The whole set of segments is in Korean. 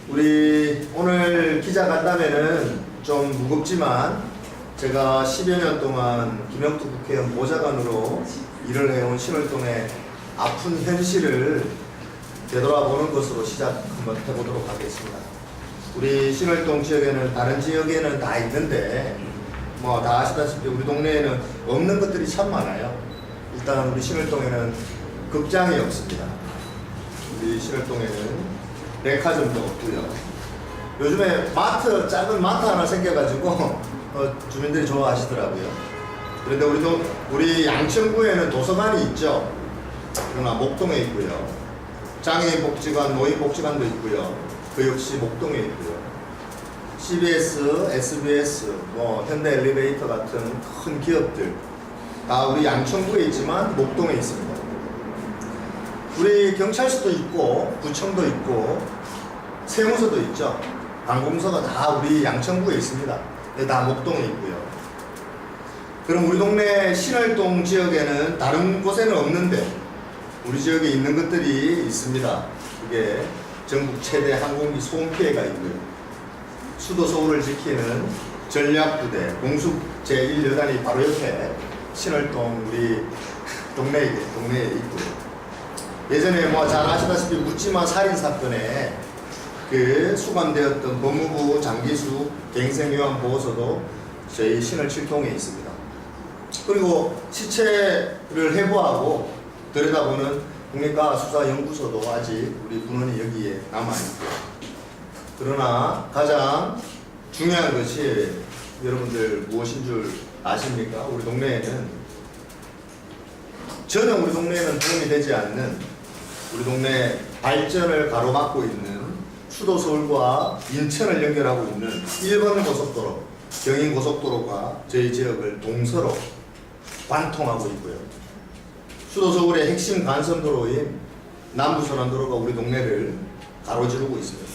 우리 오늘 기자 간담회는 좀 무겁지만 제가 10여 년 동안 김영투 국회의원 보좌관으로 일을 해온 신월동의 아픈 현실을 되돌아보는 것으로 시작 한번 해보도록 하겠습니다. 우리 신월동 지역에는 다른 지역에는 다 있는데 뭐 다 아시다시피 우리 동네에는 없는 것들이 참 많아요. 일단 우리 신월동에는 극장이 없습니다. 우리 신월동에는 백화점도 없고요. 요즘에 작은 마트 하나 생겨가지고 주민들이 좋아하시더라고요. 그런데 우리 양천구에는 도서관이 있죠. 그러나 목동에 있고요. 장애인 복지관, 노인 복지관도 있고요. 그 역시 목동에 있고요. CBS, SBS, 현대엘리베이터 같은 큰 기업들 다 우리 양천구에 있지만 목동에 있습니다. 우리 경찰서도 있고 구청도 있고 세무서도 있죠. 관공서가 다 우리 양천구에 있습니다. 다 목동에 있고요. 그럼 우리 동네 신월동 지역에는 다른 곳에는 없는데 우리 지역에 있는 것들이 있습니다. 이게 전국 최대 항공기 소음 피해가 있고요. 수도 서울을 지키는 전략부대 공습 제1여단이 바로 옆에 신월동 우리 동네에 있고요. 예전에 잘 아시다시피 묻지마 살인 사건에 그 수감되었던 법무부 장기수 갱생요원 보고서도 저희 신월 7동에 있습니다. 그리고 시체를 해부하고 들여다보는 국립과학수사연구소도 아직 우리 군원이 여기에 남아있고요. 그러나 가장 중요한 것이 여러분들 무엇인 줄 아십니까? 우리 동네에는 전혀 우리 동네에는 도움이 되지 않는 우리 동네 발전을 가로막고 있는 수도 서울과 인천을 연결하고 있는 1번 고속도로, 경인고속도로가 저희 지역을 동서로 관통하고 있고요. 수도 서울의 핵심 간선도로인 남부순환도로가 우리 동네를 가로지르고 있습니다.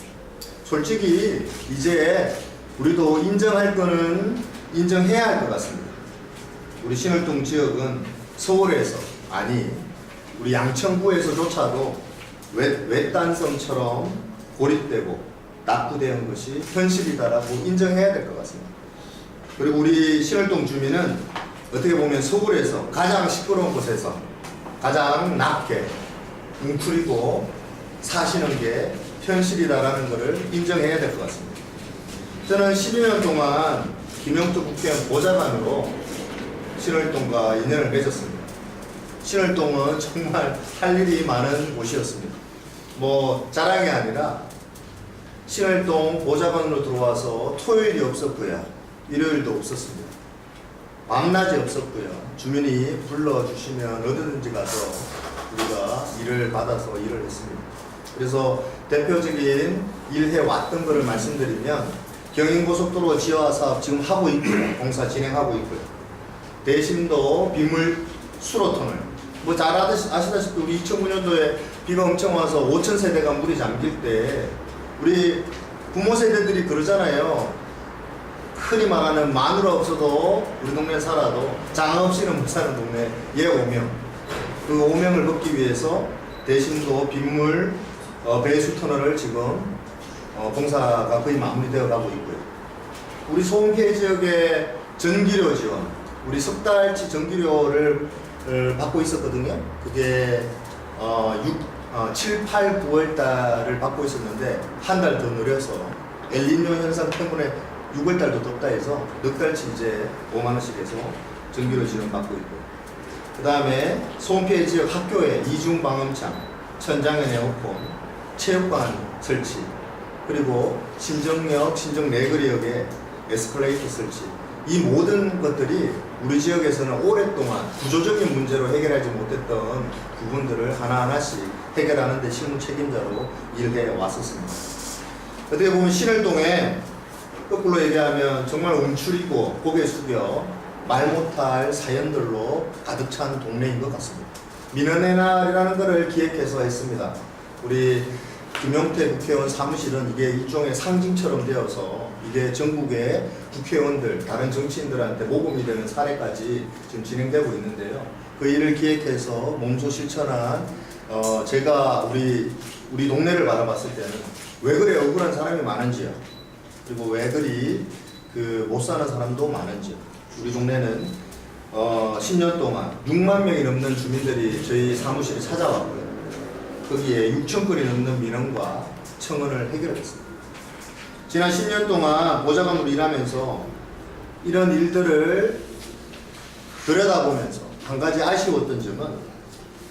솔직히 이제 우리도 인정할 거는 인정해야 할 것 같습니다. 우리 신월동 지역은 서울에서 우리 양천구에서조차도 외딴섬처럼 고립되고 낙후되는 것이 현실이다라고 인정해야 될 것 같습니다. 그리고 우리 신월동 주민은 어떻게 보면 서울에서 가장 시끄러운 곳에서 가장 낮게 웅크리고 사시는 게 현실이다라는 것을 인정해야 될 것 같습니다. 저는 12년 동안 김영투 국회의원 보좌관으로 신월동과 인연을 맺었습니다. 신월동은 정말 할 일이 많은 곳이었습니다. 자랑이 아니라 신월동 보좌관으로 들어와서 토요일이 없었고요. 일요일도 없었습니다. 밤낮이 없었고요. 주민이 불러주시면 어디든지 가서 우리가 일을 받아서 일을 했습니다. 그래서 대표적인 일해왔던 것을 말씀드리면 경인고속도로 지하 사업 지금 하고 있고요. 공사 진행하고 있고요. 대심도 빗물 수로터널 잘 아시다시피 우리 2009년도에 비가 엄청 와서 5,000세대가 물이 잠길 때 우리 부모 세대들이 그러잖아요. 흔히 말하는 마누라 없어도 우리 동네에 살아도 장아 없이는 못 사는 동네 얘 오명. 그 오명을 걷기 위해서 대심도 빗물 배수 터널을 지금 공사가 거의 마무리되어 가고 있고요. 우리 소음 피해 지역의 전기료 지원, 우리 석 달치 전기료를 받고 있었거든요. 그게 7, 8, 9월 달을 받고 있었는데 한 달 더 늘려서 엘니뇨 현상 때문에 6월 달도 덥다 해서 넉 달치 이제 5만 원씩 해서 전기료 지원 받고 있고요. 그 다음에 소음 피해 지역 학교에 이중 방음창, 천장형 에어컨, 체육관 설치, 그리고 신정역, 신정 내거리역에 에스컬레이터 설치. 이 모든 것들이 우리 지역에서는 오랫동안 구조적인 문제로 해결하지 못했던 부분들을 하나하나씩 해결하는 데 실무 책임자로 일해 왔었습니다. 어떻게 보면 신월동에 거꾸로 얘기하면 정말 움츠리고 고개 숙여 말 못할 사연들로 가득 찬 동네인 것 같습니다. 민원의 날이라는 것을 기획해서 했습니다. 우리 김영태 국회의원 사무실은 이게 일종의 상징처럼 되어서 이게 전국의 국회의원들, 다른 정치인들한테 모범이 되는 사례까지 지금 진행되고 있는데요. 그 일을 기획해서 몸소 실천한 제가 우리 동네를 바라봤을 때는 왜 그래 억울한 사람이 많은지요. 그리고 왜 그리 그 못 사는 사람도 많은지요. 우리 동네는 10년 동안 6만 명이 넘는 주민들이 저희 사무실에 찾아왔고요. 거기에 6천 건이 넘는 민원과 청원을 해결했습니다. 지난 10년 동안 보좌관으로 일하면서 이런 일들을 들여다보면서 한 가지 아쉬웠던 점은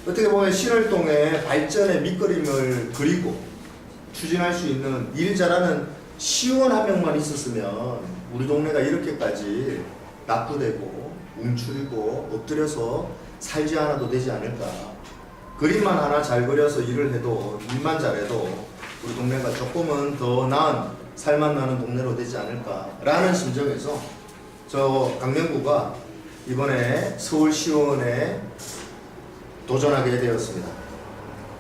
어떻게 보면 신월동의 발전의 밑그림을 그리고 추진할 수 있는 일 잘하는 시의원 한 명만 있었으면 우리 동네가 이렇게까지 낙후되고 움츠리고 엎드려서 살지 않아도 되지 않을까. 그림만 하나 잘 그려서 일을 해도 일만 잘해도 우리 동네가 조금은 더 나은 살만 나는 동네로 되지 않을까라는 심정에서 저 강명구가 이번에 서울시의원에 도전하게 되었습니다.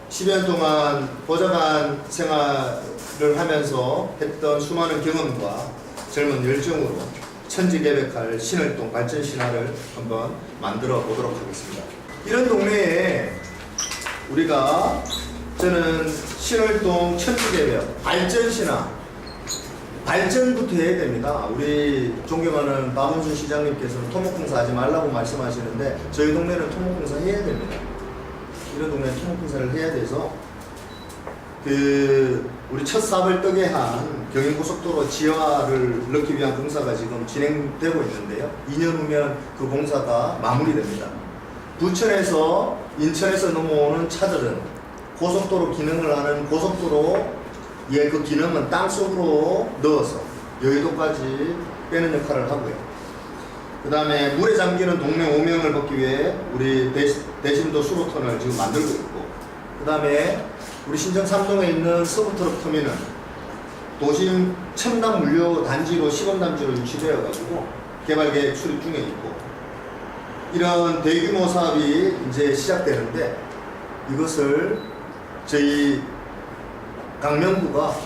10여 년 동안 보좌관 생활을 하면서 했던 수많은 경험과 젊은 열정으로 천지개벽할 신월동 발전 신화를 한번 만들어 보도록 하겠습니다. 이런 동네에 우리가 저는 신월동 천지개벽 발전 신화 발전부터 해야 됩니다. 우리 존경하는 박원순 시장님께서는 토목공사 하지 말라고 말씀하시는데 저희 동네는 토목공사 해야 됩니다. 이런 동네는 토목공사를 해야 돼서 우리 첫 삽을 뜨게 한 경인고속도로 지하를 넣기 위한 공사가 지금 진행되고 있는데요. 2년 후면 그 공사가 마무리됩니다. 부천에서 인천에서 넘어오는 차들은 고속도로 기능을 하는 고속도로의 그 기능은 땅속으로 넣어서 여의도까지 빼는 역할을 하고요. 그 다음에 물에 잠기는 동네 오명을 벗기 위해 우리 대심도 수로터널 지금 만들고 있고, 그 다음에 우리 신정 3동에 있는 서브트럭 터미널 도심 첨단 물류 단지로 시범단지로 유치되어 가지고 개발 계획 수립 중에 있고, 이런 대규모 사업이 이제 시작되는데 이것을 저희 강명구가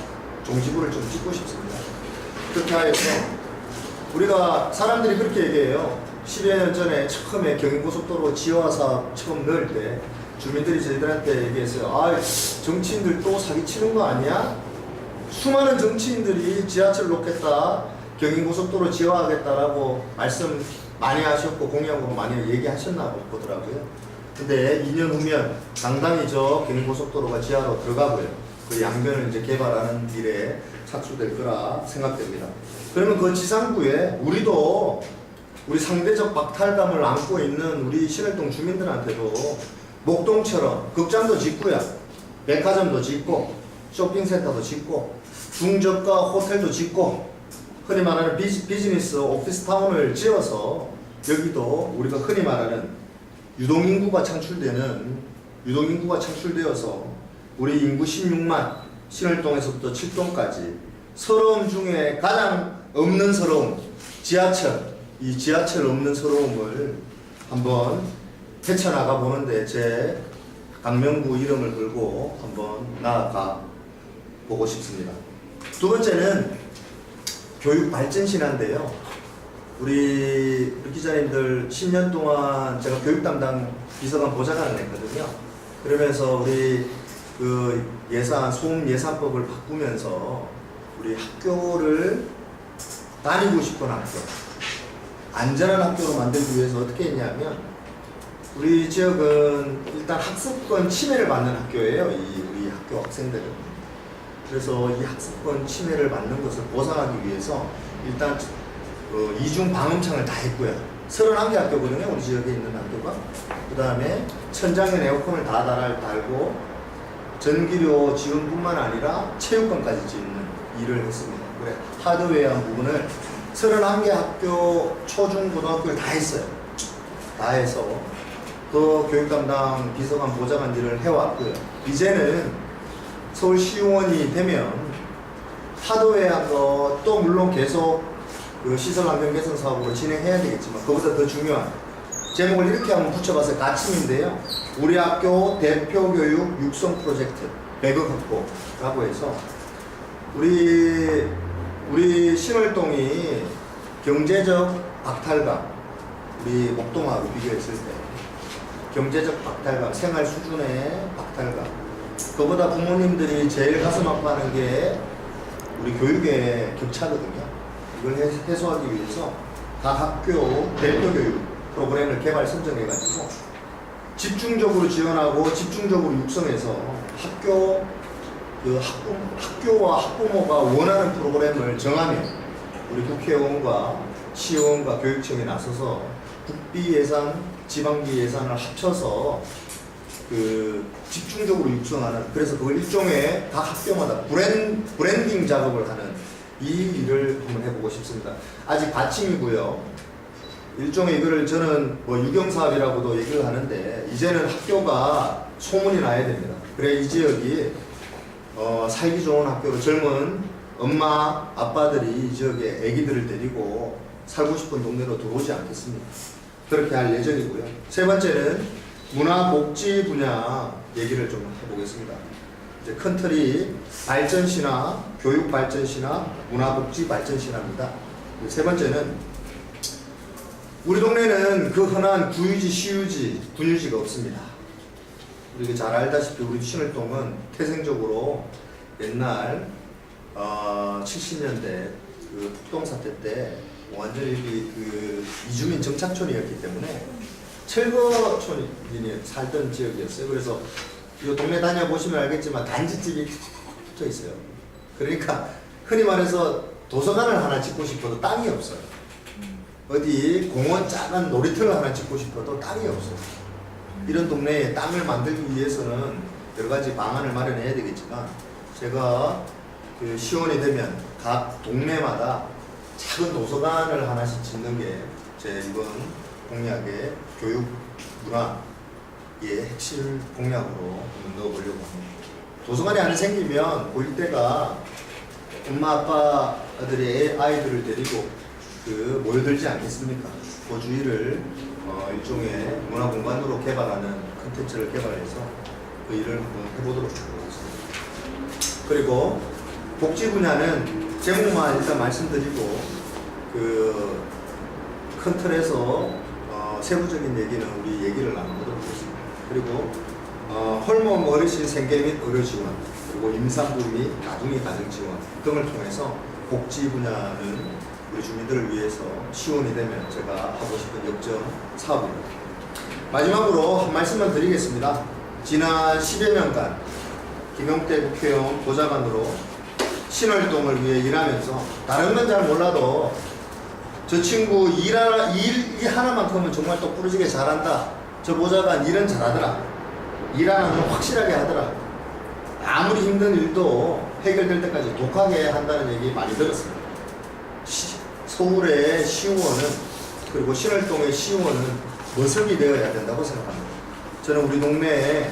종지부를 좀 찍고 싶습니다. 그렇게 하여서 우리가 사람들이 그렇게 얘기해요. 10여 년 전에 처음에 경인고속도로 지하 사업 처음 넣을 때 주민들이 저희들한테 얘기했어요. 아, 정치인들 또 사기치는 거 아니야? 수많은 정치인들이 지하철 놓겠다, 경인고속도로 지하하겠다라고 말씀 많이 하셨고 공약으로 많이 얘기하셨나 보더라고요. 근데 2년 후면 당당히 저 경인고속도로가 지하로 들어가고요. 그 양변을 이제 개발하는 일에 착수될 거라 생각됩니다. 그러면 그 지상구에 우리도 우리 상대적 박탈감을 안고 있는 우리 신월동 주민들한테도 목동처럼 극장도 짓고요, 백화점도 짓고, 쇼핑센터도 짓고, 중저가 호텔도 짓고, 흔히 말하는 비즈니스 오피스타운을 지어서 여기도 우리가 흔히 말하는 유동인구가 창출되어서 우리 인구 16만, 신월동에서부터 7동까지 서러움 중에 가장 없는 서러움, 이 지하철 없는 서러움을 한번 헤쳐나가 보는데 제 강명구 이름을 걸고 한번 나아가 보고 싶습니다. 두 번째는 교육 발전 신화인데요. 우리 기자님들 10년 동안 제가 교육 담당 비서관 보좌관을 했거든요. 그러면서 우리 그 소음 예산법을 바꾸면서 우리 학교를 다니고 싶은 학교, 안전한 학교로 만들기 위해서 어떻게 했냐면, 우리 지역은 일단 학습권 침해를 받는 학교예요. 우리 학교 학생들은. 그래서 이 학습권 침해를 받는 것을 보상하기 위해서 일단 이중 방음창을 다 했고요. 31개 학교거든요, 우리 지역에 있는 학교가. 그 다음에 천장에 에어컨을 다 달고 전기료 지원뿐만 아니라 체육관까지 짓는 일을 했습니다. 그래, 하드웨어 부분을 31개 학교 초중 고등학교를 다 했어요. 다 해서 그 교육 담당 비서관 보좌관 일을 해왔고요. 이제는 서울시의원이 되면 하드웨어한 거 또 물론 계속 그 시설 환경 개선 사업으로 진행해야 되겠지만, 그보다 더 중요한 제목을 이렇게 한번 붙여봤어요. 가침인데요. 우리 학교 대표 교육 육성 프로젝트 배극학교라고 해서 우리 신월동이 경제적 박탈감, 우리 목동하고 비교했을 때 경제적 박탈감, 생활 수준의 박탈감, 그보다 부모님들이 제일 가슴 아파하는 게 우리 교육의 격차거든요. 이걸 해소하기 위해서 각 학교 대표 교육 프로그램을 개발 선정해가지고 집중적으로 지원하고 집중적으로 육성해서 학교와 학부모가 원하는 프로그램을 정하면 우리 국회의원과 시의원과 교육청이 나서서 국비 예산, 지방비 예산을 합쳐서 집중적으로 육성하는, 그래서 그걸 일종의 각 학교마다 브랜딩 작업을 하는 이 일을 한번 해보고 싶습니다. 아직 받침이고요. 일종의 이거를 저는 뭐 유경사업이라고도 얘기를 하는데, 이제는 학교가 소문이 나야 됩니다. 그래 이 지역이 살기 좋은 학교로 젊은 엄마 아빠들이 이 지역에 아기들을 데리고 살고 싶은 동네로 들어오지 않겠습니까? 그렇게 할 예정이고요. 세 번째는 문화복지 분야 얘기를 좀 해보겠습니다. 이제 큰 틀이 발전시나 교육발전시나 문화복지발전시나입니다. 세 번째는 우리 동네는 그 흔한 구유지, 시유지, 군유지가 없습니다. 우리가 잘 알다시피 우리 신월동은 태생적으로 옛날 70년대 그 폭동 사태 때 완전히 이주민 정착촌이었기 때문에 철거촌이 살던 지역이었어요. 그래서 이 동네 다녀보시면 알겠지만 단지집이 붙어 있어요. 그러니까 흔히 말해서 도서관을 하나 짓고 싶어도 땅이 없어요. 어디 공원 작은 놀이터를 하나 짓고 싶어도 땅이 없어요. 이런 동네에 땅을 만들기 위해서는 여러 가지 방안을 마련해야 되겠지만, 제가 시원이 되면 각 동네마다 작은 도서관을 하나씩 짓는 게 제 이번 공약의 교육 문화의 핵심 공약으로 넣어보려고 합니다. 도서관이 하나 생기면 보일 때가 엄마 아빠들이 아이들을 데리고 모여들지 않겠습니까? 그 주위를 일종의 문화공간으로 개발하는 콘텐츠를 개발해서 그 일을 한번 해보도록 하겠습니다. 그리고 복지 분야는 제목만 일단 말씀드리고 큰 틀에서 세부적인 얘기는 우리 얘기를 나눠보도록 하겠습니다. 그리고 홀몸 어르신 생계 및 의료 지원, 그리고 임산부 및 나중이 가정 지원 등을 통해서 복지 분야는 우리 주민들을 위해서 시원이 되면 제가 하고 싶은 역점 사업입니다. 마지막으로 한 말씀만 드리겠습니다. 지난 10여 년간 김용태 국회의원 보좌관으로 신월동을 위해 일하면서 다른 건 잘 몰라도 저 친구 일 하나만큼은 정말 똑부러지게 잘한다. 저 보좌관 일은 잘하더라. 일 하나는 확실하게 하더라. 아무리 힘든 일도 해결될 때까지 독하게 한다는 얘기 많이 들었습니다. 서울의 시의원은, 그리고 신월동의 시의원은 모습이 되어야 된다고 생각합니다. 저는 우리 동네에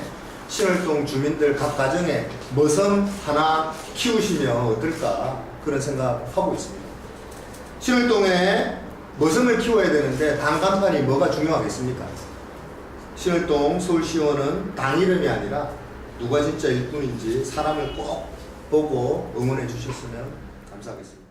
신월동 주민들 각 가정에 머슴 하나 키우시면 어떨까 그런 생각하고 있습니다. 신월동에 머슴을 키워야 되는데 당 간판이 뭐가 중요하겠습니까? 신월동 서울시의원은 당 이름이 아니라 누가 진짜 일꾼인지 사람을 꼭 보고 응원해 주셨으면 감사하겠습니다.